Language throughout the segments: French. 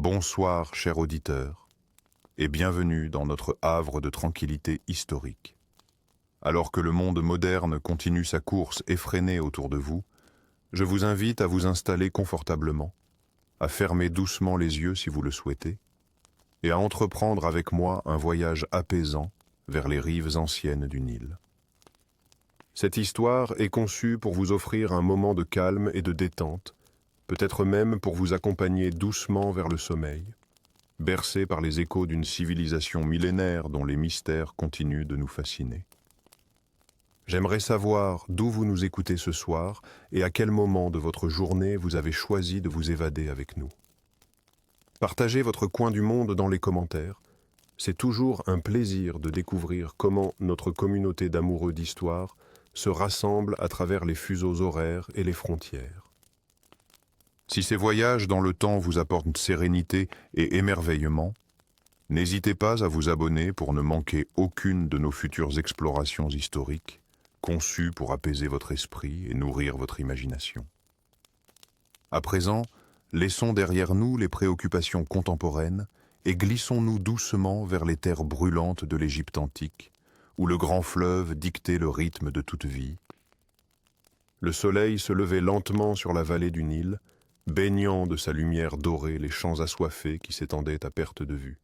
Bonsoir, cher auditeur, et bienvenue dans notre havre de tranquillité historique. Alors que le monde moderne continue sa course effrénée autour de vous, je vous invite à vous installer confortablement, à fermer doucement les yeux si vous le souhaitez, et à entreprendre avec moi un voyage apaisant vers les rives anciennes du Nil. Cette histoire est conçue pour vous offrir un moment de calme et de détente, peut-être même pour vous accompagner doucement vers le sommeil, bercé par les échos d'une civilisation millénaire dont les mystères continuent de nous fasciner. J'aimerais savoir d'où vous nous écoutez ce soir et à quel moment de votre journée vous avez choisi de vous évader avec nous. Partagez votre coin du monde dans les commentaires. C'est toujours un plaisir de découvrir comment notre communauté d'amoureux d'histoire se rassemble à travers les fuseaux horaires et les frontières. Si ces voyages dans le temps vous apportent sérénité et émerveillement, n'hésitez pas à vous abonner pour ne manquer aucune de nos futures explorations historiques, conçues pour apaiser votre esprit et nourrir votre imagination. À présent, laissons derrière nous les préoccupations contemporaines et glissons-nous doucement vers les terres brûlantes de l'Égypte antique, où le grand fleuve dictait le rythme de toute vie. Le soleil se levait lentement sur la vallée du Nil, baignant de sa lumière dorée les champs assoiffés qui s'étendaient à perte de vue.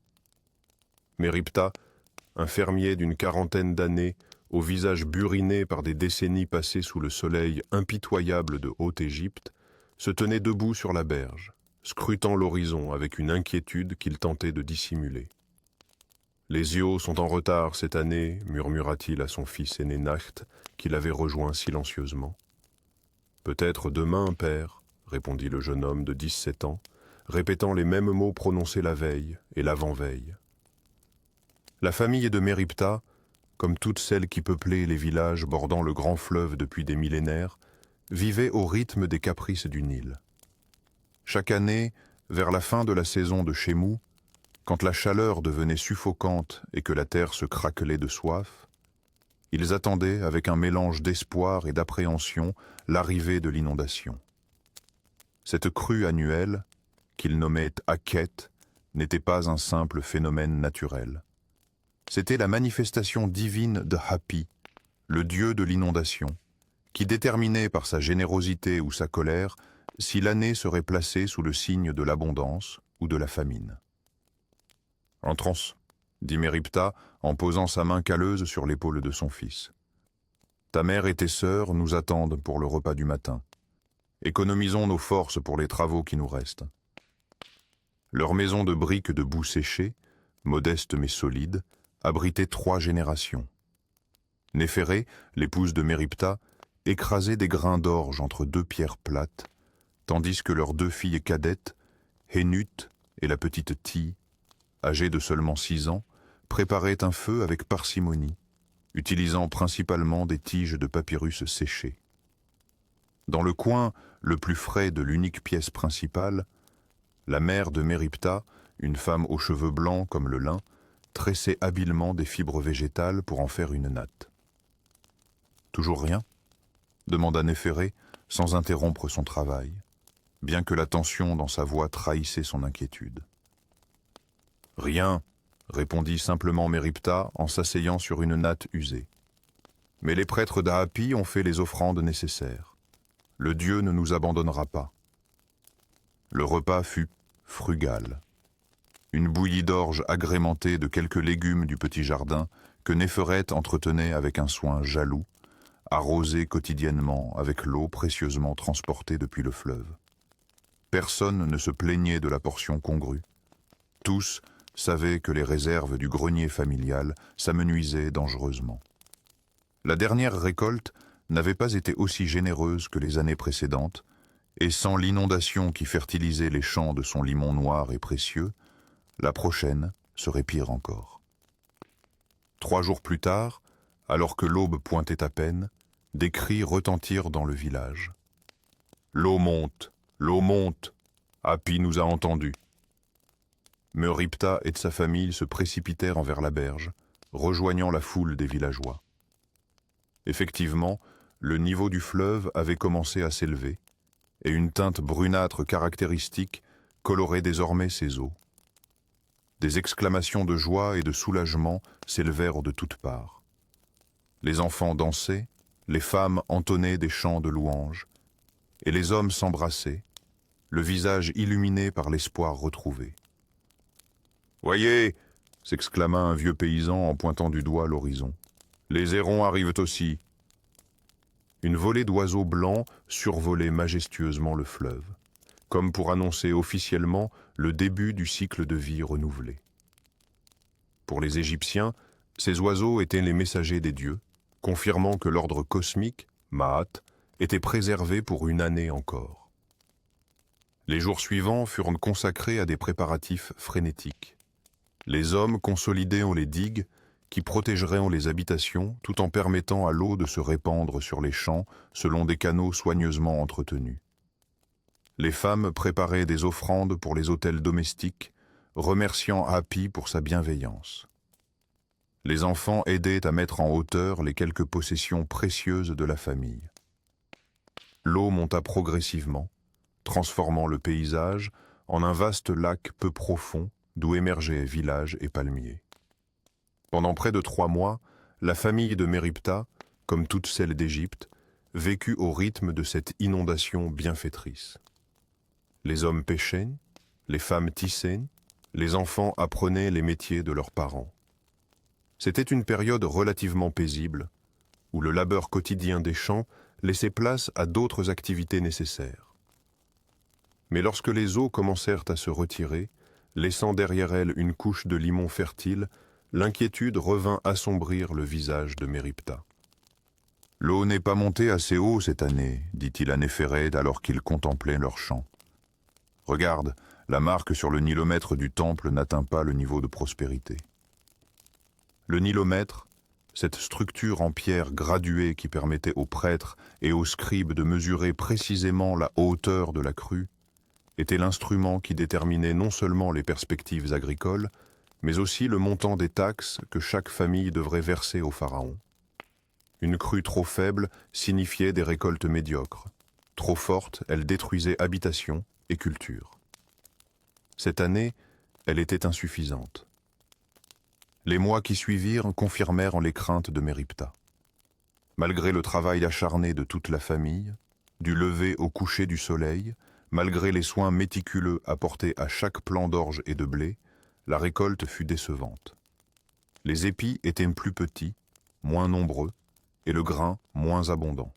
Méripta, un fermier d'une quarantaine d'années, au visage buriné par des décennies passées sous le soleil impitoyable de Haute-Égypte, se tenait debout sur la berge, scrutant l'horizon avec une inquiétude qu'il tentait de dissimuler. « Les Iaux sont en retard cette année, murmura-t-il à son fils aîné Nacht, qui l'avait rejoint silencieusement. « Peut-être demain, père, répondit le jeune homme de 17 ans, répétant les mêmes mots prononcés la veille et l'avant-veille. La famille de Méripta, comme toutes celles qui peuplaient les villages bordant le grand fleuve depuis des millénaires, vivait au rythme des caprices du Nil. Chaque année, vers la fin de la saison de Chémou, quand la chaleur devenait suffocante et que la terre se craquelait de soif, ils attendaient avec un mélange d'espoir et d'appréhension l'arrivée de l'inondation. Cette crue annuelle, qu'ils nommaient Akhet, n'était pas un simple phénomène naturel. C'était la manifestation divine de Hapi, le dieu de l'inondation, qui déterminait par sa générosité ou sa colère si l'année serait placée sous le signe de l'abondance ou de la famine. « Entrons, dit Méripta en posant sa main calleuse sur l'épaule de son fils. « Ta mère et tes sœurs nous attendent pour le repas du matin. Économisons nos forces pour les travaux qui nous restent. » Leur maison de briques de boue séchée, modeste mais solide, abritait 3 générations. Néphéré, l'épouse de Méripta, écrasait des grains d'orge entre 2 pierres plates, tandis que leurs 2 filles cadettes, Hénut et la petite Ti, âgées de seulement 6 ans, préparaient un feu avec parcimonie, utilisant principalement des tiges de papyrus séchées. Dans le coin le plus frais de l'unique pièce principale, la mère de Méripta, une femme aux cheveux blancs comme le lin, tressait habilement des fibres végétales pour en faire une natte. « Toujours rien ?» demanda Néphéré, sans interrompre son travail, bien que la tension dans sa voix trahissait son inquiétude. « Rien !» répondit simplement Méripta en s'asseyant sur une natte usée. « Mais les prêtres d'Aapi ont fait les offrandes nécessaires. Le Dieu ne nous abandonnera pas. » Le repas fut frugal. Une bouillie d'orge agrémentée de quelques légumes du petit jardin que Néphérette entretenait avec un soin jaloux, arrosé quotidiennement avec l'eau précieusement transportée depuis le fleuve. Personne ne se plaignait de la portion congrue. Tous savaient que les réserves du grenier familial s'amenuisaient dangereusement. La dernière récolte n'avait pas été aussi généreuse que les années précédentes, et sans l'inondation qui fertilisait les champs de son limon noir et précieux, la prochaine serait pire encore. 3 jours plus tard, alors que l'aube pointait à peine, des cris retentirent dans le village. « L'eau monte, l'eau monte, Hapi nous a entendus. » Méripta et de sa famille se précipitèrent envers la berge, rejoignant la foule des villageois. Effectivement, le niveau du fleuve avait commencé à s'élever, et une teinte brunâtre caractéristique colorait désormais ses eaux. Des exclamations de joie et de soulagement s'élevèrent de toutes parts. Les enfants dansaient, les femmes entonnaient des chants de louanges, et les hommes s'embrassaient, le visage illuminé par l'espoir retrouvé. « Voyez !» s'exclama un vieux paysan en pointant du doigt l'horizon. « Les hérons arrivent aussi !» Une volée d'oiseaux blancs survolait majestueusement le fleuve, comme pour annoncer officiellement le début du cycle de vie renouvelé. Pour les Égyptiens, ces oiseaux étaient les messagers des dieux, confirmant que l'ordre cosmique, Ma'at, était préservé pour une année encore. Les jours suivants furent consacrés à des préparatifs frénétiques. Les hommes consolidaient les digues qui protégeraient les habitations tout en permettant à l'eau de se répandre sur les champs selon des canaux soigneusement entretenus. Les femmes préparaient des offrandes pour les autels domestiques, remerciant Hapi pour sa bienveillance. Les enfants aidaient à mettre en hauteur les quelques possessions précieuses de la famille. L'eau monta progressivement, transformant le paysage en un vaste lac peu profond d'où émergeaient villages et palmiers. Pendant près de 3 mois, la famille de Méripta, comme toutes celles d'Égypte, vécut au rythme de cette inondation bienfaitrice. Les hommes pêchaient, les femmes tissaient, les enfants apprenaient les métiers de leurs parents. C'était une période relativement paisible, où le labeur quotidien des champs laissait place à d'autres activités nécessaires. Mais lorsque les eaux commencèrent à se retirer, laissant derrière elles une couche de limon fertile, l'inquiétude revint assombrir le visage de Méripta. « L'eau n'est pas montée assez haut cette année, dit-il à Néphérèd alors qu'il contemplait leurs champs. Regarde, la marque sur le nilomètre du temple n'atteint pas le niveau de prospérité. » Le nilomètre, cette structure en pierre graduée qui permettait aux prêtres et aux scribes de mesurer précisément la hauteur de la crue, était l'instrument qui déterminait non seulement les perspectives agricoles, mais aussi le montant des taxes que chaque famille devrait verser au pharaon. Une crue trop faible signifiait des récoltes médiocres. Trop forte, elle détruisait habitations et cultures. Cette année, elle était insuffisante. Les mois qui suivirent confirmèrent les craintes de Méripta. Malgré le travail acharné de toute la famille, du lever au coucher du soleil, malgré les soins méticuleux apportés à chaque plant d'orge et de blé, la récolte fut décevante. Les épis étaient plus petits, moins nombreux, et le grain moins abondant.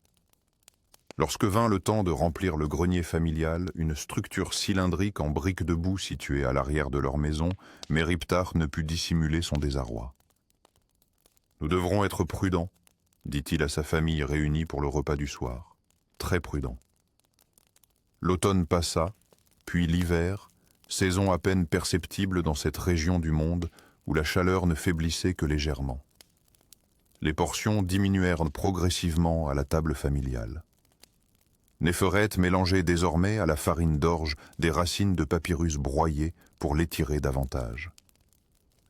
Lorsque vint le temps de remplir le grenier familial, une structure cylindrique en briques de boue située à l'arrière de leur maison, Méripta ne put dissimuler son désarroi. « Nous devrons être prudents, » dit-il à sa famille réunie pour le repas du soir. Très prudents. L'automne passa, puis l'hiver, saison à peine perceptible dans cette région du monde où la chaleur ne faiblissait que légèrement. Les portions diminuèrent progressivement à la table familiale. Néphérèd mélangeait désormais à la farine d'orge des racines de papyrus broyées pour l'étirer davantage.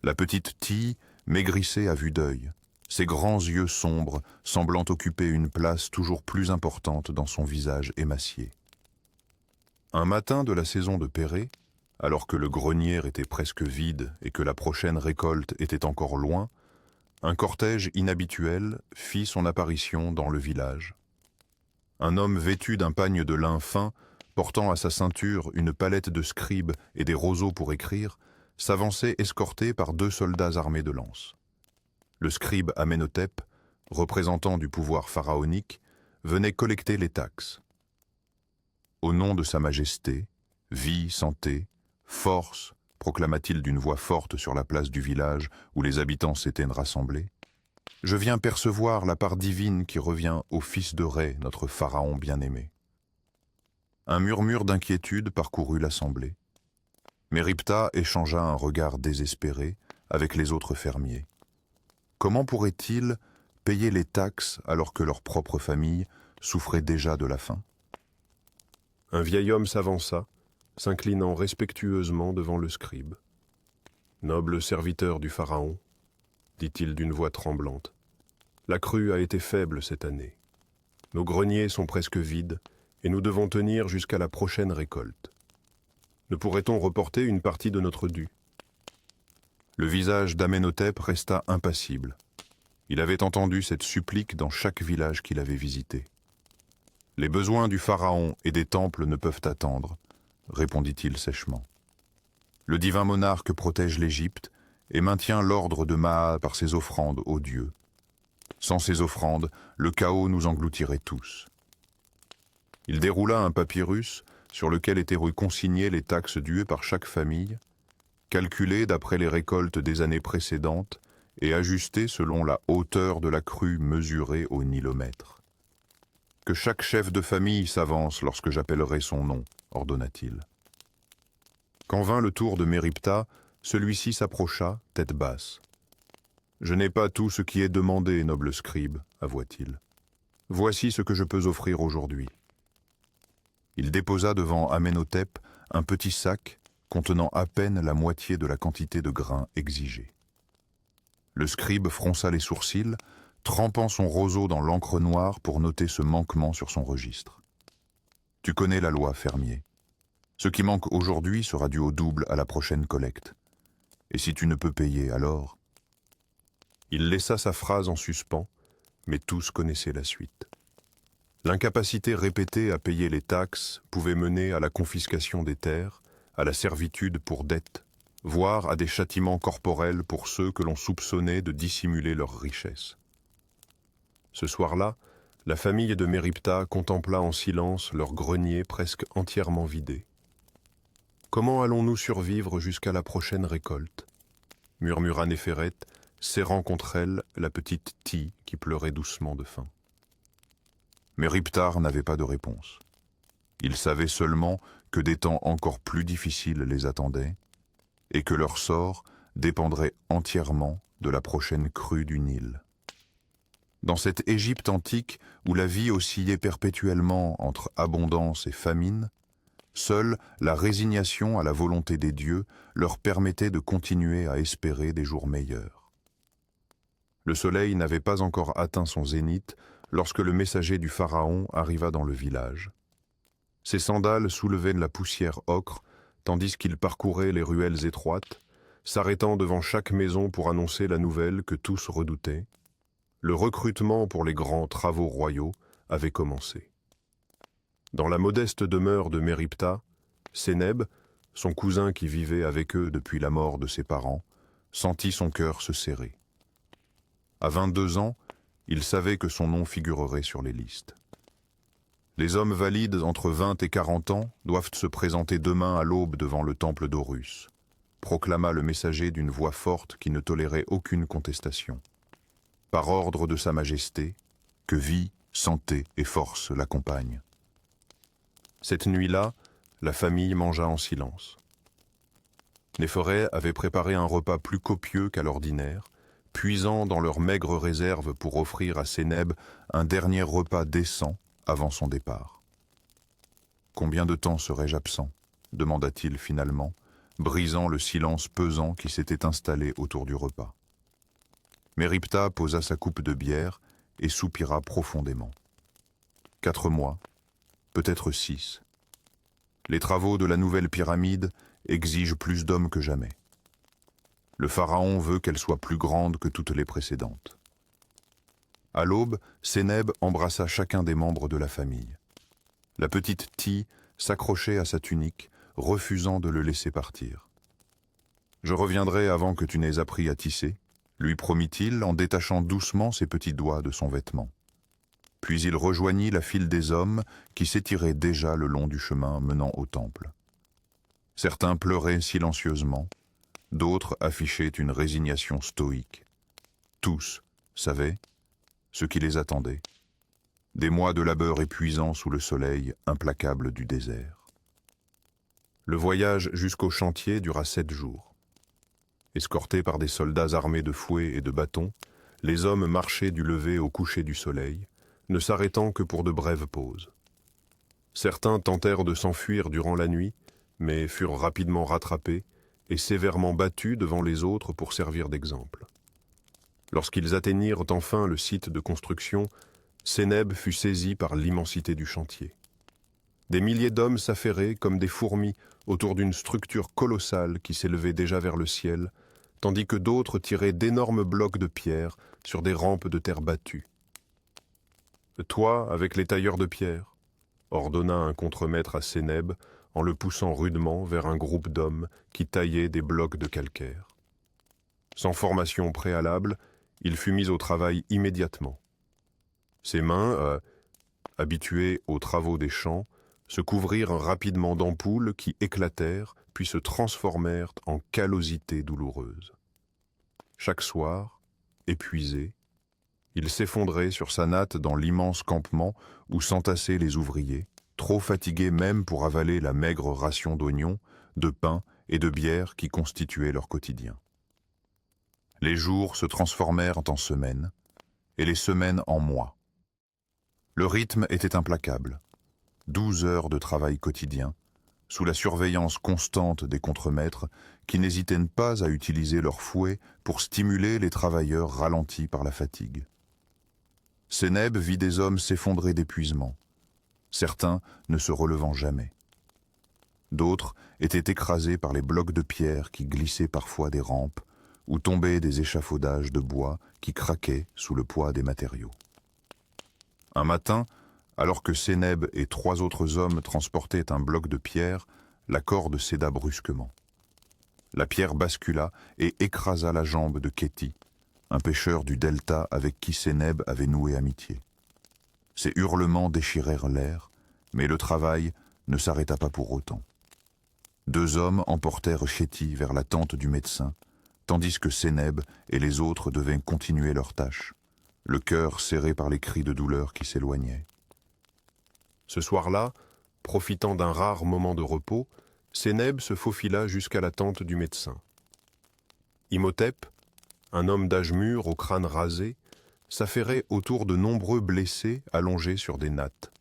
La petite Tille maigrissait à vue d'œil, ses grands yeux sombres semblant occuper une place toujours plus importante dans son visage émacié. Un matin de la saison de Pérée, alors que le grenier était presque vide et que la prochaine récolte était encore loin, un cortège inhabituel fit son apparition dans le village. Un homme vêtu d'un pagne de lin fin, portant à sa ceinture une palette de scribes et des roseaux pour écrire, s'avançait escorté par 2 soldats armés de lances. Le scribe Amenhotep, représentant du pouvoir pharaonique, venait collecter les taxes. Au nom de sa majesté, vie, santé, force, proclama-t-il d'une voix forte sur la place du village où les habitants s'étaient rassemblés, je viens percevoir la part divine qui revient au fils de Ré, notre pharaon bien-aimé. Un murmure d'inquiétude parcourut l'assemblée. Méripta échangea un regard désespéré avec les autres fermiers. Comment pourraient-ils payer les taxes alors que leur propre famille souffrait déjà de la faim? Un vieil homme s'avança, s'inclinant respectueusement devant le scribe. « Noble serviteur du pharaon, » dit-il d'une voix tremblante, « la crue a été faible cette année. Nos greniers sont presque vides et nous devons tenir jusqu'à la prochaine récolte. Ne pourrait-on reporter une partie de notre dû? Le visage d'Amenhotep resta impassible. Il avait entendu cette supplique dans chaque village qu'il avait visité. « Les besoins du pharaon et des temples ne peuvent attendre », répondit-il sèchement. Le divin monarque protège l'Égypte et maintient l'ordre de Maa par ses offrandes aux dieux. Sans ces offrandes, le chaos nous engloutirait tous. Il déroula un papyrus sur lequel étaient consignées les taxes dues par chaque famille, calculées d'après les récoltes des années précédentes et ajustées selon la hauteur de la crue mesurée au nilomètre. « Que chaque chef de famille s'avance lorsque j'appellerai son nom », ordonna-t-il. Quand vint le tour de Méripta, celui-ci s'approcha, tête basse. « Je n'ai pas tout ce qui est demandé, noble scribe, » avoua-t-il. « Voici ce que je peux offrir aujourd'hui. » Il déposa devant Amenhotep un petit sac contenant à peine la moitié de la quantité de grains exigée. Le scribe fronça les sourcils, trempant son roseau dans l'encre noire pour noter ce manquement sur son registre. « Tu connais la loi, fermier. Ce qui manque aujourd'hui sera dû au double à la prochaine collecte. Et si tu ne peux payer, alors... » Il laissa sa phrase en suspens, mais tous connaissaient la suite. L'incapacité répétée à payer les taxes pouvait mener à la confiscation des terres, à la servitude pour dette, voire à des châtiments corporels pour ceux que l'on soupçonnait de dissimuler leurs richesses. Ce soir-là, la famille de Méripta contempla en silence leur grenier presque entièrement vidé. « Comment allons-nous survivre jusqu'à la prochaine récolte » murmura Néphérette, serrant contre elle la petite Ti qui pleurait doucement de faim. Mériptar n'avait pas de réponse. Il savait seulement que des temps encore plus difficiles les attendaient et que leur sort dépendrait entièrement de la prochaine crue du Nil. Dans cette Égypte antique où la vie oscillait perpétuellement entre abondance et famine, seule la résignation à la volonté des dieux leur permettait de continuer à espérer des jours meilleurs. Le soleil n'avait pas encore atteint son zénith lorsque le messager du pharaon arriva dans le village. Ses sandales soulevaient la poussière ocre, tandis qu'il parcourait les ruelles étroites, s'arrêtant devant chaque maison pour annoncer la nouvelle que tous redoutaient. Le recrutement pour les grands travaux royaux avait commencé. Dans la modeste demeure de Méripta, Sénèb, son cousin qui vivait avec eux depuis la mort de ses parents, sentit son cœur se serrer. À 22 ans, il savait que son nom figurerait sur les listes. Les hommes valides entre 20 et 40 ans doivent se présenter demain à l'aube devant le temple d'Horus, proclama le messager d'une voix forte qui ne tolérait aucune contestation. Par ordre de Sa Majesté, que vie, santé et force l'accompagnent. Cette nuit-là, la famille mangea en silence. Néphoré avait préparé un repas plus copieux qu'à l'ordinaire, puisant dans leurs maigres réserves pour offrir à Sénèb un dernier repas décent avant son départ. « Combien de temps serais-je absent » demanda-t-il finalement, brisant le silence pesant qui s'était installé autour du repas. Méripta posa sa coupe de bière et soupira profondément. 4 mois, peut-être 6. Les travaux de la nouvelle pyramide exigent plus d'hommes que jamais. Le pharaon veut qu'elle soit plus grande que toutes les précédentes. À l'aube, Sénèb embrassa chacun des membres de la famille. La petite Ti s'accrochait à sa tunique, refusant de le laisser partir. « Je reviendrai avant que tu n'aies appris à tisser », lui promit-il en détachant doucement ses petits doigts de son vêtement. Puis il rejoignit la file des hommes qui s'étiraient déjà le long du chemin menant au temple. Certains pleuraient silencieusement, d'autres affichaient une résignation stoïque. Tous savaient ce qui les attendait. Des mois de labeur épuisants sous le soleil implacable du désert. Le voyage jusqu'au chantier dura 7 jours. Escortés par des soldats armés de fouets et de bâtons, les hommes marchaient du lever au coucher du soleil, ne s'arrêtant que pour de brèves pauses. Certains tentèrent de s'enfuir durant la nuit, mais furent rapidement rattrapés et sévèrement battus devant les autres pour servir d'exemple. Lorsqu'ils atteignirent enfin le site de construction, Sénèb fut saisi par l'immensité du chantier. Des milliers d'hommes s'affairaient comme des fourmis autour d'une structure colossale qui s'élevait déjà vers le ciel, tandis que d'autres tiraient d'énormes blocs de pierre sur des rampes de terre battue. « Toi, avec les tailleurs de pierre », ordonna un contremaître à Sénèbe en le poussant rudement vers un groupe d'hommes qui taillaient des blocs de calcaire. Sans formation préalable, il fut mis au travail immédiatement. Ses mains, habituées aux travaux des champs, se couvrirent rapidement d'ampoules qui éclatèrent puis se transformèrent en callosités douloureuses. Chaque soir, épuisé, il s'effondrait sur sa natte dans l'immense campement où s'entassaient les ouvriers, trop fatigués même pour avaler la maigre ration d'oignons, de pain et de bière qui constituait leur quotidien. Les jours se transformèrent en semaines, et les semaines en mois. Le rythme était implacable. 12 heures de travail quotidien, sous la surveillance constante des contremaîtres qui n'hésitaient pas à utiliser leurs fouets pour stimuler les travailleurs ralentis par la fatigue. Sénèbe vit des hommes s'effondrer d'épuisement, certains ne se relevant jamais. D'autres étaient écrasés par les blocs de pierre qui glissaient parfois des rampes ou tombaient des échafaudages de bois qui craquaient sous le poids des matériaux. Un matin, alors que Sénèbe et 3 autres hommes transportaient un bloc de pierre, la corde céda brusquement. La pierre bascula et écrasa la jambe de Kéti, un pêcheur du delta avec qui Sénèbe avait noué amitié. Ses hurlements déchirèrent l'air, mais le travail ne s'arrêta pas pour autant. 2 hommes emportèrent Kéti vers la tente du médecin, tandis que Sénèbe et les autres devaient continuer leur tâche, le cœur serré par les cris de douleur qui s'éloignaient. Ce soir-là, profitant d'un rare moment de repos, Sénèbe se faufila jusqu'à la tente du médecin. Imhotep, un homme d'âge mûr au crâne rasé, s'affairait autour de nombreux blessés allongés sur des nattes.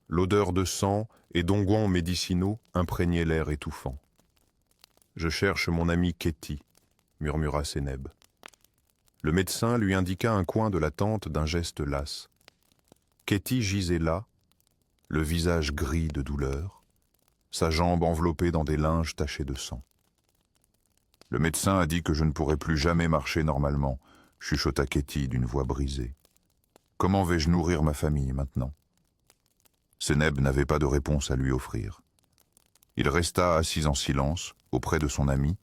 L'odeur de sang et d'onguents médicinaux imprégnait l'air étouffant. « Je cherche mon ami Kéti », murmura Sénèbe. Le médecin lui indiqua un coin de la tente d'un geste las. Kéti gisait là, le visage gris de douleur, sa jambe enveloppée dans des linges tachés de sang. « Le médecin a dit que je ne pourrais plus jamais marcher normalement, » chuchota Kéti d'une voix brisée. « Comment vais-je nourrir ma famille maintenant ?» Sénèbe n'avait pas de réponse à lui offrir. Il resta assis en silence, auprès de son ami,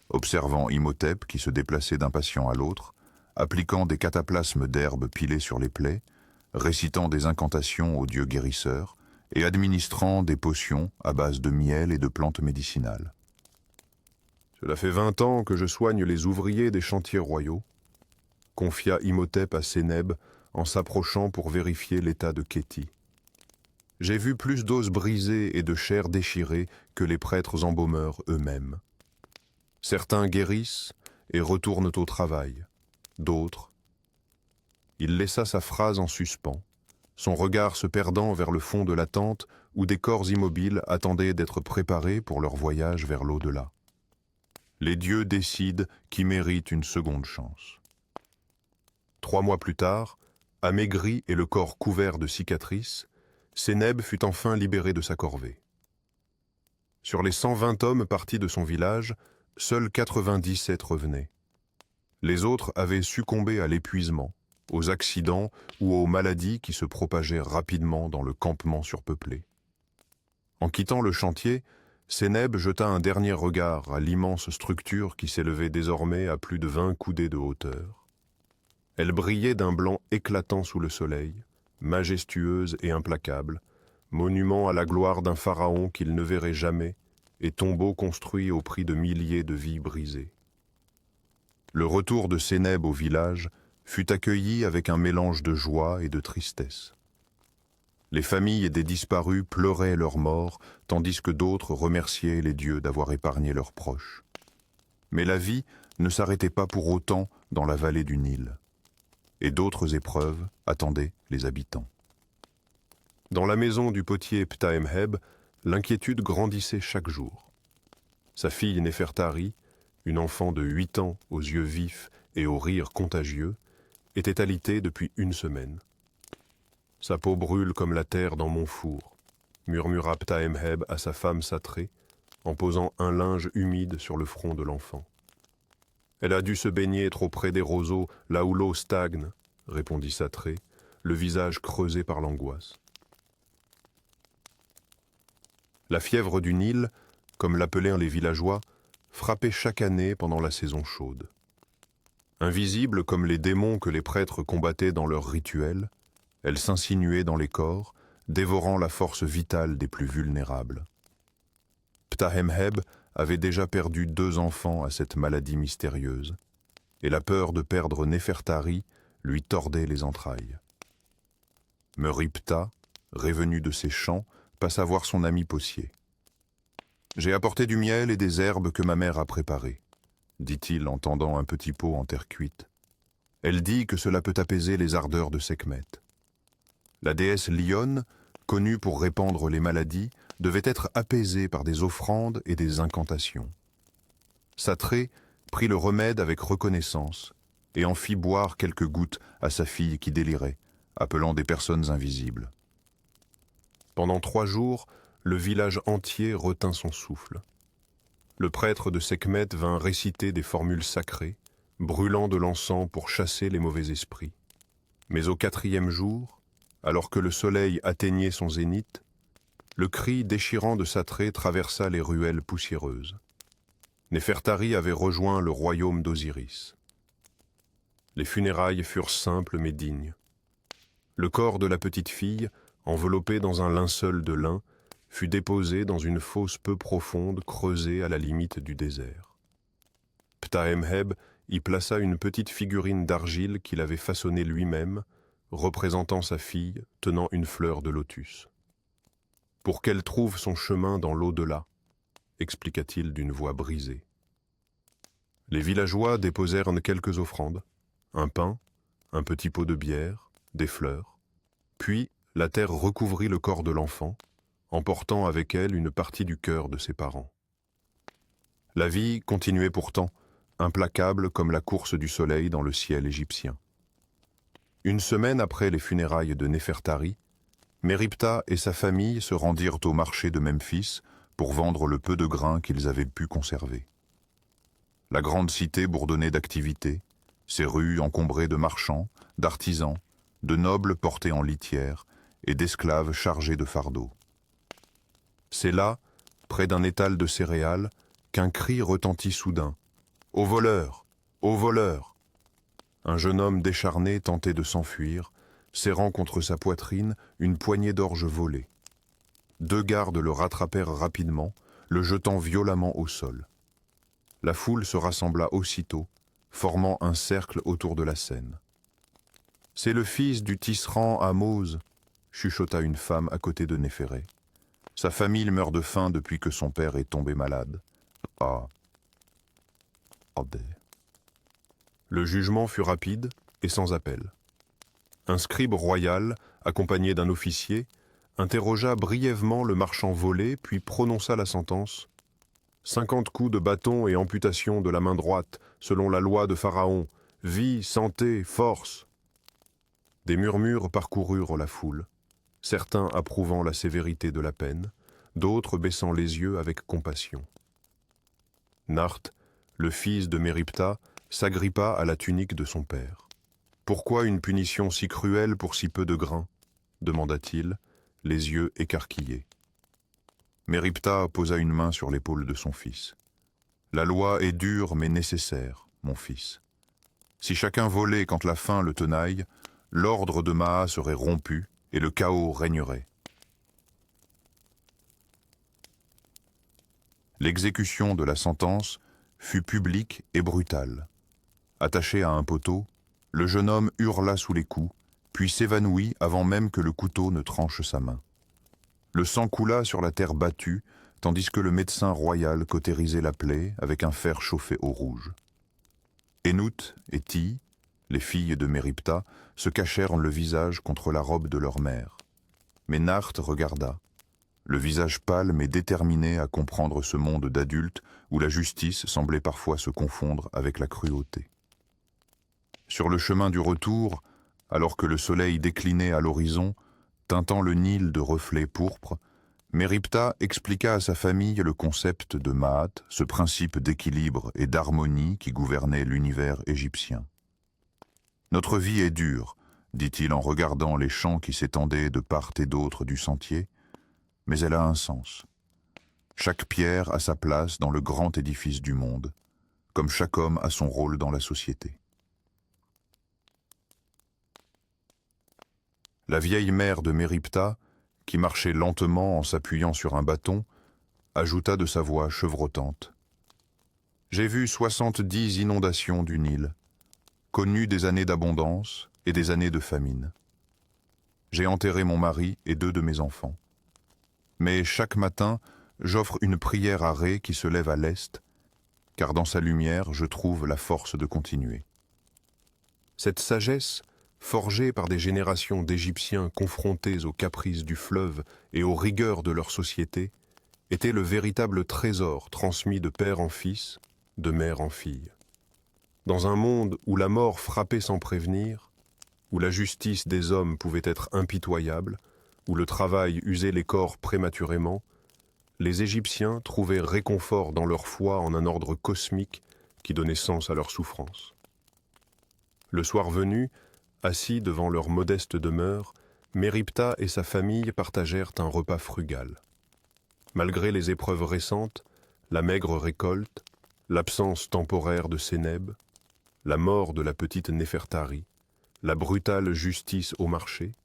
observant Imhotep qui se déplaçait d'un patient à l'autre, appliquant des cataplasmes d'herbes pilées sur les plaies, récitant des incantations au dieu guérisseur et administrant des potions à base de miel et de plantes médicinales. « Cela fait 20 ans que je soigne les ouvriers des chantiers royaux, » confia Imhotep à Sénèbe en s'approchant pour vérifier l'état de Kéti. « J'ai vu plus d'os brisés et de chair déchirée que les prêtres embaumeurs eux-mêmes. Certains guérissent et retournent au travail, d'autres... » Il laissa sa phrase en suspens, son regard se perdant vers le fond de la tente où des corps immobiles attendaient d'être préparés pour leur voyage vers l'au-delà. Les dieux décident qui mérite une seconde chance. 3 mois plus tard, amaigri et le corps couvert de cicatrices, Sénèbe fut enfin libéré de sa corvée. Sur les 120 hommes partis de son village, seuls 97 revenaient. Les autres avaient succombé à l'épuisement, aux accidents ou aux maladies qui se propagèrent rapidement dans le campement surpeuplé. En quittant le chantier, Sénèbe jeta un dernier regard à l'immense structure qui s'élevait désormais à plus de 20 coudées de hauteur. Elle brillait d'un blanc éclatant sous le soleil, majestueuse et implacable, monument à la gloire d'un pharaon qu'il ne verrait jamais et tombeau construit au prix de milliers de vies brisées. Le retour de Sénèbe au village fut accueilli avec un mélange de joie et de tristesse. Les familles des disparus pleuraient leurs morts, tandis que d'autres remerciaient les dieux d'avoir épargné leurs proches. Mais la vie ne s'arrêtait pas pour autant dans la vallée du Nil, et d'autres épreuves attendaient les habitants. Dans la maison du potier Ptahemheb, l'inquiétude grandissait chaque jour. Sa fille Néfertari, une enfant de 8 ans aux yeux vifs et au rire contagieux, était alitée depuis 1 semaine. « Sa peau brûle comme la terre dans mon four », murmura Ptahémheb à sa femme Satrée, en posant un linge humide sur le front de l'enfant. Elle a dû se baigner trop près des roseaux, là où l'eau stagne, répondit Satrée, le visage creusé par l'angoisse. La fièvre du Nil, comme l'appelaient les villageois, frappait chaque année pendant la saison chaude. Invisible comme les démons que les prêtres combattaient dans leurs rituels, elle s'insinuait dans les corps, dévorant la force vitale des plus vulnérables. Ptahémheb avait déjà perdu 2 enfants à cette maladie mystérieuse, et la peur de perdre Néfertari lui tordait les entrailles. Merimpta, révenu de ses champs, passa voir son ami Possier. « J'ai apporté du miel et des herbes que ma mère a préparées, » dit-il en tendant un petit pot en terre cuite. « Elle dit que cela peut apaiser les ardeurs de Sekhmet. » La déesse Lionne, connue pour répandre les maladies, devait être apaisée par des offrandes et des incantations. Satrée prit le remède avec reconnaissance et en fit boire quelques gouttes à sa fille qui délirait, appelant des personnes invisibles. Pendant 3 jours, le village entier retint son souffle. Le prêtre de Sekhmet vint réciter des formules sacrées, brûlant de l'encens pour chasser les mauvais esprits. Mais au 4e jour, alors que le soleil atteignait son zénith, le cri déchirant de Satrée traversa les ruelles poussiéreuses. Néfertari avait rejoint le royaume d'Osiris. Les funérailles furent simples mais dignes. Le corps de la petite fille, enveloppé dans un linceul de lin, fut déposé dans une fosse peu profonde creusée à la limite du désert. Ptahémheb y plaça une petite figurine d'argile qu'il avait façonnée lui-même, représentant sa fille tenant une fleur de lotus. « Pour qu'elle trouve son chemin dans l'au-delà », expliqua-t-il d'une voix brisée. Les villageois déposèrent quelques offrandes, un pain, un petit pot de bière, des fleurs. Puis la terre recouvrit le corps de l'enfant, emportant avec elle une partie du cœur de ses parents. La vie continuait pourtant, implacable comme la course du soleil dans le ciel égyptien. Une semaine après les funérailles de Néfertari, Merimpta et sa famille se rendirent au marché de Memphis pour vendre le peu de grains qu'ils avaient pu conserver. La grande cité bourdonnait d'activités, ses rues encombrées de marchands, d'artisans, de nobles portés en litière et d'esclaves chargés de fardeaux. C'est là, près d'un étal de céréales, qu'un cri retentit soudain. « Au voleur! Au voleur !» Un jeune homme décharné tentait de s'enfuir, serrant contre sa poitrine une poignée d'orge volée. 2 gardes le rattrapèrent rapidement, le jetant violemment au sol. La foule se rassembla aussitôt, formant un cercle autour de la scène. « C'est le fils du tisserand Ahmose », chuchota une femme à côté de Néphéré. « Sa famille meurt de faim depuis que son père est tombé malade. » Ah. Le jugement fut rapide et sans appel. Un scribe royal, accompagné d'un officier, interrogea brièvement le marchand volé, puis prononça la sentence. 50 coups de bâton et amputation de la main droite, selon la loi de Pharaon. Vie, santé, force. Des murmures parcoururent la foule, certains approuvant la sévérité de la peine, d'autres baissant les yeux avec compassion. Nart, le fils de Merimpta, s'agrippa à la tunique de son père. « Pourquoi une punition si cruelle pour si peu de grains ?» demanda-t-il, les yeux écarquillés. Merimpta posa une main sur l'épaule de son fils. « La loi est dure mais nécessaire, mon fils. Si chacun volait quand la faim le tenaille, l'ordre de Maha serait rompu et le chaos régnerait. » L'exécution de la sentence fut publique et brutale. Attaché à un poteau, le jeune homme hurla sous les coups, puis s'évanouit avant même que le couteau ne tranche sa main. Le sang coula sur la terre battue, tandis que le médecin royal cautérisait la plaie avec un fer chauffé au rouge. Enout et Ti, les filles de Merimpta, se cachèrent le visage contre la robe de leur mère. Mais Nart regarda, le visage pâle mais déterminé à comprendre ce monde d'adultes où la justice semblait parfois se confondre avec la cruauté. Sur le chemin du retour, alors que le soleil déclinait à l'horizon, teintant le Nil de reflets pourpres, Méripta expliqua à sa famille le concept de Maat, ce principe d'équilibre et d'harmonie qui gouvernait l'univers égyptien. « Notre vie est dure, dit-il en regardant les champs qui s'étendaient de part et d'autre du sentier, mais elle a un sens. Chaque pierre a sa place dans le grand édifice du monde, comme chaque homme a son rôle dans la société. » La vieille mère de Méripta, qui marchait lentement en s'appuyant sur un bâton, ajouta de sa voix chevrotante. « J'ai vu 70 inondations du Nil, connu des années d'abondance et des années de famine. J'ai enterré mon mari et 2 de mes enfants. Mais chaque matin, j'offre une prière à Ré qui se lève à l'est, car dans sa lumière, je trouve la force de continuer. » Cette sagesse, forgée par des générations d'Égyptiens confrontés aux caprices du fleuve et aux rigueurs de leur société, était le véritable trésor transmis de père en fils, de mère en fille. Dans un monde où la mort frappait sans prévenir, où la justice des hommes pouvait être impitoyable, où le travail usait les corps prématurément, les Égyptiens trouvaient réconfort dans leur foi en un ordre cosmique qui donnait sens à leur souffrance. Le soir venu, assis devant leur modeste demeure, Méripta et sa famille partagèrent un repas frugal. Malgré les épreuves récentes, la maigre récolte, l'absence temporaire de Sénèbe, la mort de la petite Néfertari, la brutale justice au marché,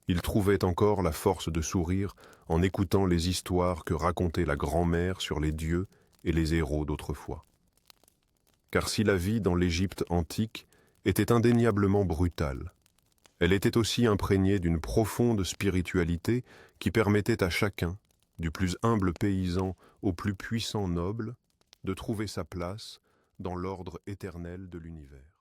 ils trouvaient encore la force de sourire en écoutant les histoires que racontait la grand-mère sur les dieux et les héros d'autrefois. Car si la vie dans l'Égypte antique était indéniablement brutale, elle était aussi imprégnée d'une profonde spiritualité qui permettait à chacun, du plus humble paysan au plus puissant noble, de trouver sa place dans l'ordre éternel de l'univers.